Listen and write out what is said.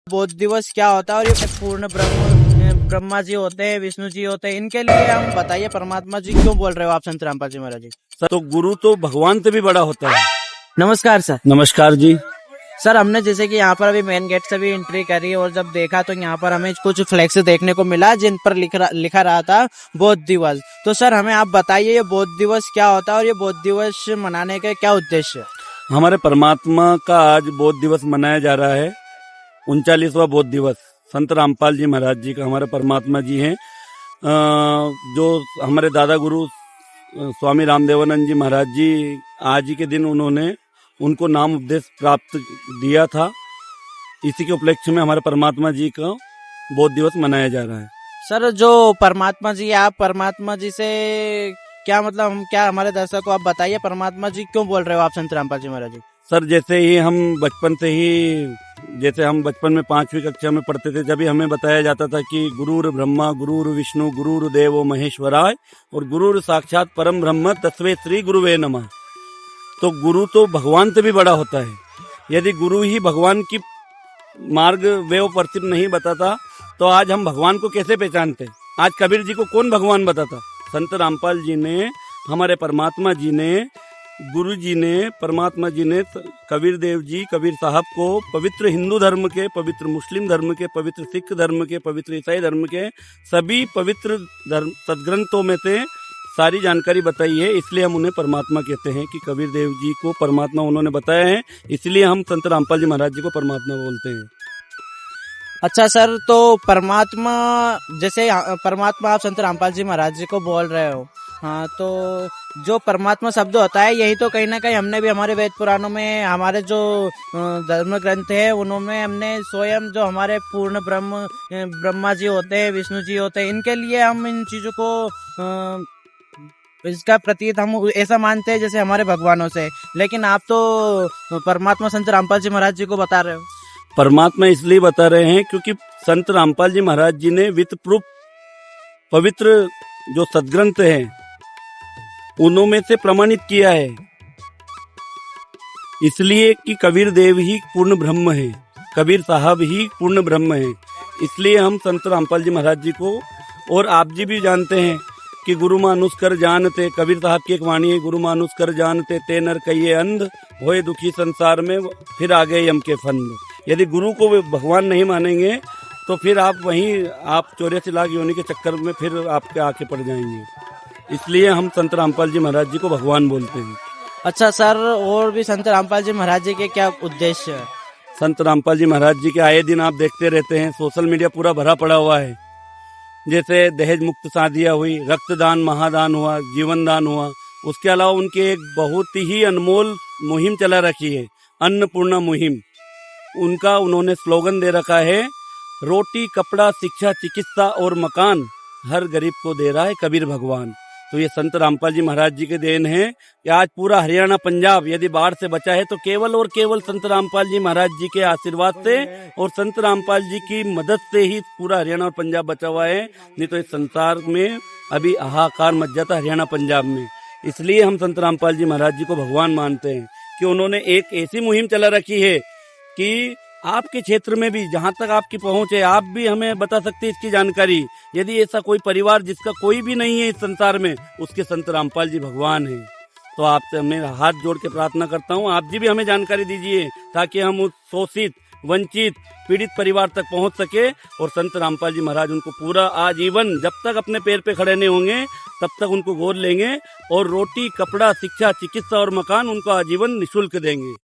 बौद्ध दिवस क्या होता है और ये पूर्ण ब्रह्मा जी होते हैं, विष्णु जी होते हैं, इनके लिए हम बताइए परमात्मा जी क्यों बोल रहे हो आप संत रामपाल जी महाराज जी? तो गुरु तो भगवान से भी बड़ा होता है। नमस्कार सर। नमस्कार जी। सर हमने जैसे कि यहाँ पर अभी मेन गेट से भी एंट्री करी और जब देखा तो यहाँ पर हमें कुछ फ्लैक्स देखने को मिला जिन पर लिखा रहा था बौद्ध दिवस। तो सर हमें आप बताइए ये बौद्ध दिवस क्या होता है और ये बौद्ध दिवस मनाने का क्या उद्देश्य है? हमारे परमात्मा का आज बौद्ध दिवस मनाया जा रहा है, 39वां बौद्ध दिवस। संत रामपाल जी महाराज जी का हमारे परमात्मा जी हैं, जो हमारे दादा गुरु स्वामी रामदेवानंद जी महाराज जी आज ही के दिन उनको नाम उपदेश प्राप्त दिया था। इसी के उपलक्ष्य में हमारे परमात्मा जी का बौद्ध दिवस मनाया जा रहा है। सर जो परमात्मा जी, आप परमात्मा जी से क्या मतलब हम क्या हमारे दर्शक को आप बताइए परमात्मा जी क्यों बोल रहे हो आप संत रामपाल जी महाराज जी? सर जैसे हम बचपन में 5वीं कक्षा में पढ़ते थे, जब भी हमें बताया जाता था कि गुरुर ब्रह्मा गुरुर विष्णु गुरुर देवो महेश्वराय और गुरुर साक्षात परम ब्रह्म तस्मै श्री गुरुवे नमः। तो गुरु तो भगवान से भी बड़ा होता है। यदि गुरु ही भगवान की मार्ग वे परिचित नहीं बताता तो आज हम भगवान को कैसे पहचानते? आज कबीर जी को कौन भगवान बताता? संत रामपाल जी ने, हमारे परमात्मा जी ने, गुरु जी ने, परमात्मा जी ने कबीर देव जी, कबीर साहब को पवित्र हिंदू धर्म के, पवित्र मुस्लिम धर्म के, पवित्र सिख धर्म के, पवित्र ईसाई धर्म के सभी पवित्र धर्म सदग्रंथों में से सारी जानकारी बताई है। इसलिए हम उन्हें परमात्मा कहते हैं कि कबीर देव जी को परमात्मा उन्होंने बताया है, इसलिए हम संत रामपाल जी महाराज जी को परमात्मा बोलते हैं। अच्छा सर, तो परमात्मा जैसे परमात्मा आप संत रामपाल जी महाराज जी को बोल रहे हो, हाँ, तो जो परमात्मा शब्द होता है यही तो कहीं ना कहीं हमने भी हमारे वेद पुराणों में, हमारे जो धर्म ग्रंथ है उनमें हमने स्वयं जो हमारे पूर्ण ब्रह्मा जी होते हैं, विष्णु जी होते हैं, इनके लिए हम इन चीजों को इसका प्रतीत हम ऐसा मानते हैं जैसे हमारे भगवानों से। लेकिन आप तो परमात्मा संत रामपाल जी महाराज जी को बता रहे हो। परमात्मा इसलिए बता रहे हैं क्योंकि संत रामपाल जी महाराज जी ने विद प्रूफ पवित्र जो सदग्रंथ हैं उनमें से प्रमाणित किया है, इसलिए कि कबीर देव ही पूर्ण ब्रह्म है, कबीर साहब ही पूर्ण ब्रह्म है। इसलिए हम संत रामपाल जी महाराज जी को, और आप जी भी जानते हैं कि गुरु मानुष कर जानते, कबीर साहब की एक वाणी है, गुरु मानुष कर जानते ते नर कहिए अंध, होए दुखी संसार में फिर आ गए यम के फंद। यदि गुरु को भगवान नहीं मानेंगे तो फिर आप 84 लाख योनि के चक्कर में फिर आपके आके पड़ जाएंगे। इसलिए हम संत रामपाल जी महाराज जी को भगवान बोलते हैं। अच्छा सर, और भी संत रामपाल जी महाराज जी के क्या उद्देश्य है? संत रामपाल जी महाराज जी के आए दिन आप देखते रहते हैं, सोशल मीडिया पूरा भरा पड़ा हुआ है। जैसे दहेज मुक्त शादियाँ हुई, रक्तदान महादान हुआ, जीवन दान हुआ। उसके अलावा उनके एक बहुत ही अनमोल मुहिम चला रखी है, अन्नपूर्णा मुहिम। उनका उन्होंने स्लोगन दे रखा है, रोटी कपड़ा शिक्षा चिकित्सा और मकान हर गरीब को दे रहा है कबीर भगवान। तो ये संत रामपाल जी महाराज जी के देन है कि आज पूरा हरियाणा पंजाब यदि बाढ़ से बचा है तो केवल और केवल संत रामपाल जी महाराज जी के आशीर्वाद से और संत रामपाल जी की मदद से ही पूरा हरियाणा और पंजाब बचा हुआ है। नहीं तो इस संसार में अभी हाहाकार मच जाता हरियाणा पंजाब में। इसलिए हम संत रामपाल जी महाराज जी को भगवान मानते हैं कि उन्होंने एक ऐसी मुहिम चला रखी है कि आपके क्षेत्र में भी जहाँ तक आपकी पहुँच है, आप भी हमें बता सकते हैं इसकी जानकारी। यदि ऐसा कोई परिवार जिसका कोई भी नहीं है इस संसार में, उसके संत रामपाल जी भगवान हैं। तो आपसे मैं हाथ जोड़ के प्रार्थना करता हूँ, आप जी भी हमें जानकारी दीजिए ताकि हम उस शोषित वंचित पीड़ित परिवार तक पहुँच सके और संत रामपाल जी महाराज उनको पूरा आजीवन, जब तक अपने पैर पे खड़े नहीं होंगे तब तक उनको गोद लेंगे और रोटी कपड़ा शिक्षा चिकित्सा और मकान उनको आजीवन निःशुल्क देंगे।